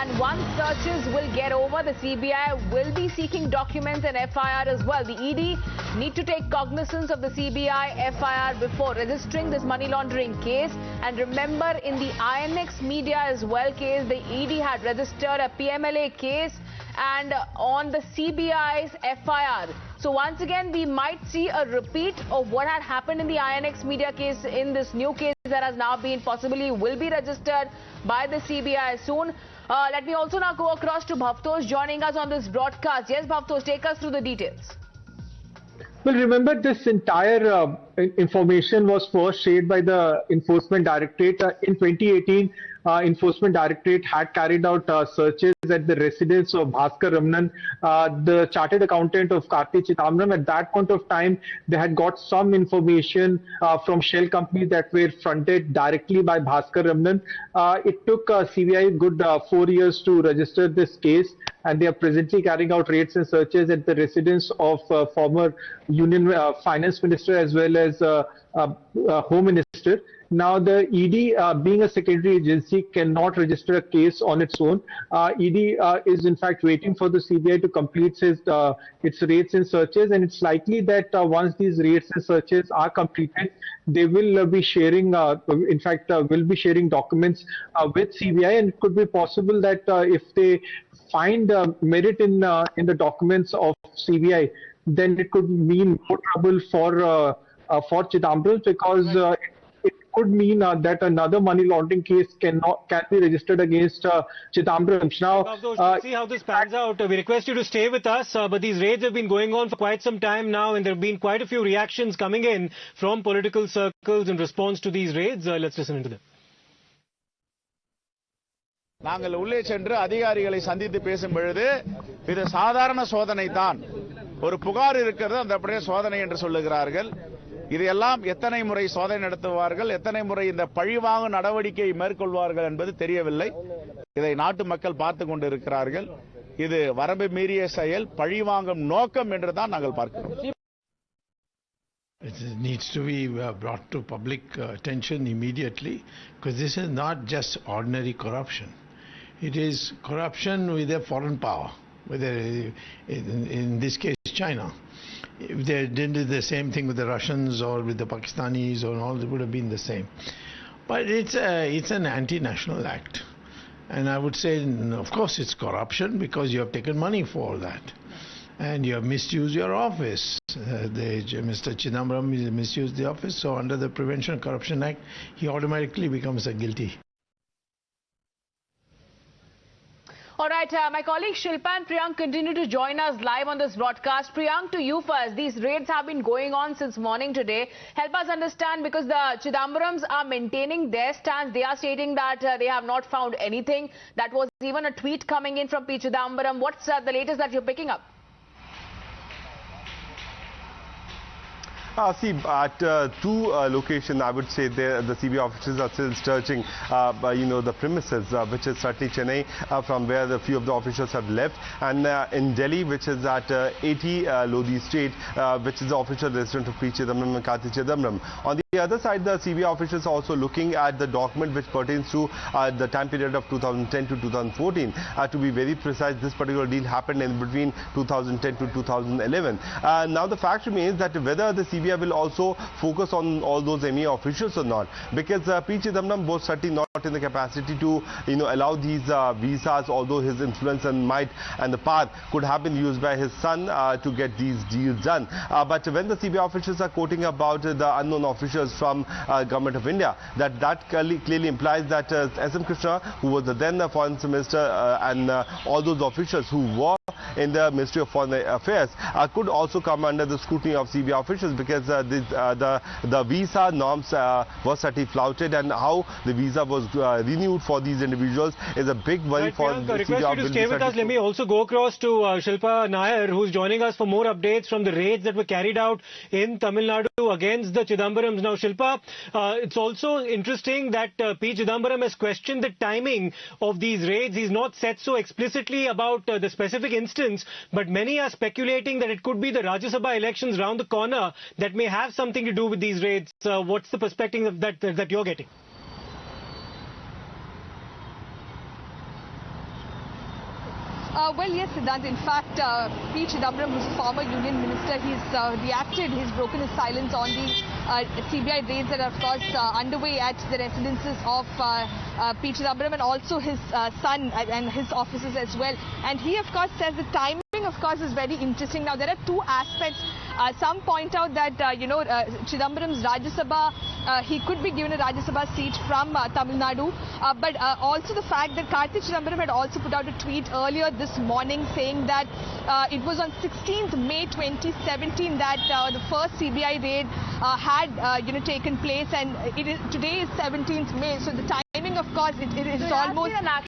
And once searches will get over, the CBI will be seeking documents and FIR as well. The ED need to take cognizance of the CBI FIR before registering this money laundering case. And remember, in the INX Media as well case, the ED had registered a PMLA case and on the CBI's FIR. So once again, we might see a repeat of what had happened in the INX Media case in this new case that has now been possibly will be registered by the CBI soon. Let me also now go across to Bhavtosh joining us on this broadcast. Yes, Bhavtosh, take us through the details. Well, remember, this entire information was first shared by the Enforcement Directorate. In 2018, Enforcement Directorate had carried out searches at the residence of Bhaskar Ramanan, the chartered accountant of Karti Chidambaram. At that point of time, they had got some information from shell companies that were fronted directly by Bhaskar Ramanan. It took CBI a good 4 years to register this case, and they are presently carrying out raids and searches at the residence of former Union Finance Minister as well as Home Minister. Now, the ED, being a secondary agency, cannot register a case on its own. ED is in fact waiting for the CBI to complete its raids and searches, and it's likely that once these raids and searches are completed, they will be sharing, will be sharing documents with CBI, and it could be possible that if they find merit in the documents of CBI, then it could mean more trouble for Chidambaram, because it could mean that another money laundering case can be registered against Chidambaram. Now, see how this pans out. We request you to stay with us, but these raids have been going on for quite some time now, and there have been quite a few reactions coming in from political circles in response to these raids. Let's listen into them. நாங்கள் உள்ளே சென்று அதிகாரிகளை சந்தித்து பேசும் பொழுது இது சாதாரண சோதனை தான், ஒரு புகார் இருக்கிறது, அந்த அப்படியே சோதனை என்று சொல்லுகிறார்கள். இதையெல்லாம் எத்தனை முறை சோதனை நடத்துவார்கள், எத்தனை முறை இந்த பழிவாங்கும் நடவடிக்கை மேற்கொள்வார்கள் என்பது தெரியவில்லை. இதை நாட்டு மக்கள் பார்த்து கொண்டிருக்கிறார்கள். இது வரம்பு மீறிய செயல், பழிவாங்கும் நோக்கம் என்று தான் நாங்கள் பார்க்கிறோம். It needs to be brought to public attention immediately, because this is not just ordinary corruption. It is corruption with a foreign power, whether in this case China. If they did the same thing with the Russians or with the Pakistanis or all, it would have been the same. But it's an anti-national act. And I would say, of course, it's corruption because you have taken money for that. And you have misused your office. Mr. Chidambaram misused the office, so under the Prevention of Corruption Act, he automatically becomes a guilty. All right, my colleagues Shilpa and Priyank continue to join us live on this broadcast. Priyank, to you first. These raids have been going on since morning today. Help us understand, because the Chidambarams are maintaining their stance. They are stating that they have not found anything. That was even a tweet coming in from P. Chidambaram. What's the latest that you're picking up? See, at two locations, I would say the CBI officers are still searching, the premises, which is certainly Chennai, from where a few of the officers have left, and in Delhi, which is at 80 Lodi Street, which is the official residence of P. Chidambaram and Karti Chidambaram. On the other side, the CBI officers are also looking at the document which pertains to the time period of 2010 to 2014. To be very precise, this particular deal happened in between 2010 to 2011. Now, the fact remains that whether the CBI will also focus on all those ME officials or not, because P. Chidambaram was certainly not in the capacity to allow these visas, although his influence and might and the path could have been used by his son to get these deals done. But when the CBI officials are quoting about the unknown officials from Government of India, that clearly implies that S.M. Krishna, who was the then Foreign Minister, and all those officials who were in the Ministry of Foreign Affairs could also come under the scrutiny of CBI officials, because the visa norms were certainly flouted, and how the visa was renewed for these individuals is a big worry for the CBI. Request you to stay with us. Let me also go across to Shilpa Nair, who's joining us for more updates from the raids that were carried out in Tamil Nadu against the Chidambarams. Now, Shilpa, it's also interesting that P. Chidambaram has questioned the timing of these raids. He's not said so explicitly about the specific instance, but many are speculating that it could be the Rajya Sabha elections round the corner that may have something to do with these raids. What's the perspective that you're getting? Well, yes, Siddhant. In fact, P. Chidambaram, who's a former union minister, he's reacted. He's broken his silence on the CBI raids that are, of course, underway at the residences of P. Chidambaram and also his son and his officers as well. And he, of course, says the timing, of course, is very interesting. Now, there are two aspects. Some point out that, Chidambaram's Rajya Sabha, he could be given a Rajya Sabha seat from Tamil Nadu. But also the fact that Karti Chidambaram had also put out a tweet earlier this morning saying that it was on 16th May 2017 that the first CBI raid had, taken place, and today is 17th May. So the timing, of course, it is almost